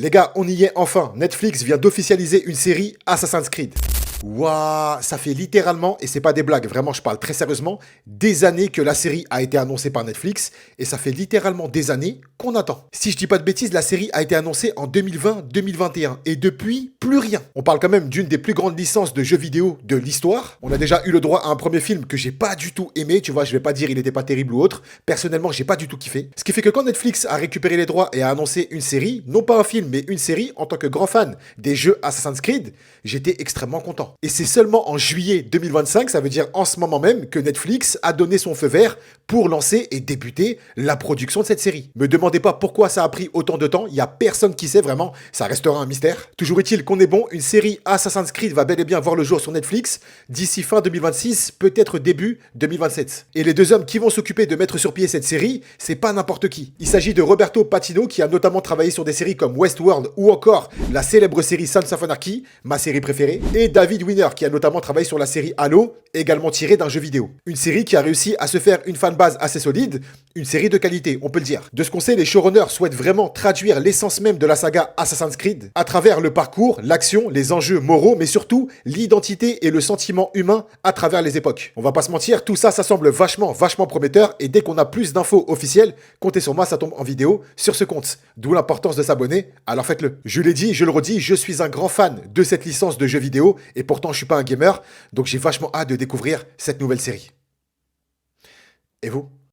Les gars, on y est enfin. Netflix vient d'officialiser une série Assassin's Creed. Waouh, ça fait littéralement, et c'est pas des blagues, vraiment je parle très sérieusement, des années que la série a été annoncée par Netflix, et ça fait littéralement des années qu'on attend. Si je dis pas de bêtises, la série a été annoncée en 2020-2021, et depuis, plus rien. On parle quand même d'une des plus grandes licences de jeux vidéo de l'histoire. On a déjà eu le droit à un premier film que j'ai pas du tout aimé, tu vois, je vais pas dire il était pas terrible ou autre. Personnellement, j'ai pas du tout kiffé. Ce qui fait que quand Netflix a récupéré les droits et a annoncé une série, non pas un film, mais une série, en tant que grand fan des jeux Assassin's Creed, j'étais extrêmement content. Et c'est seulement en juillet 2025, ça veut dire en ce moment même, que Netflix a donné son feu vert pour lancer et débuter la production de cette série. Me demandez pas pourquoi ça a pris autant de temps, il y a personne qui sait vraiment, ça restera un mystère. Toujours est-il qu'on est bon, une série Assassin's Creed va bel et bien voir le jour sur Netflix d'ici fin 2026, peut-être début 2027. Et les deux hommes qui vont s'occuper de mettre sur pied cette série, c'est pas n'importe qui. Il s'agit de Roberto Patino qui a notamment travaillé sur des séries comme Westworld ou encore la célèbre série Sons of Anarchy, ma série préférée, et David Winner qui a notamment travaillé sur la série Halo, également tirée d'un jeu vidéo. Une série qui a réussi à se faire une fanbase assez solide, une série de qualité, on peut le dire. De ce qu'on sait, les showrunners souhaitent vraiment traduire l'essence même de la saga Assassin's Creed à travers le parcours, l'action, les enjeux moraux, mais surtout l'identité et le sentiment humain à travers les époques. On va pas se mentir, tout ça, ça semble vachement prometteur, et dès qu'on a plus d'infos officielles, comptez sur moi, ça tombe en vidéo sur ce compte. D'où l'importance de s'abonner, alors faites-le. Je l'ai dit, je le redis, je suis un grand fan de cette licence de jeux vidéo, et pourtant je suis pas un gamer, donc j'ai vachement hâte de découvrir cette nouvelle série. Et vous ?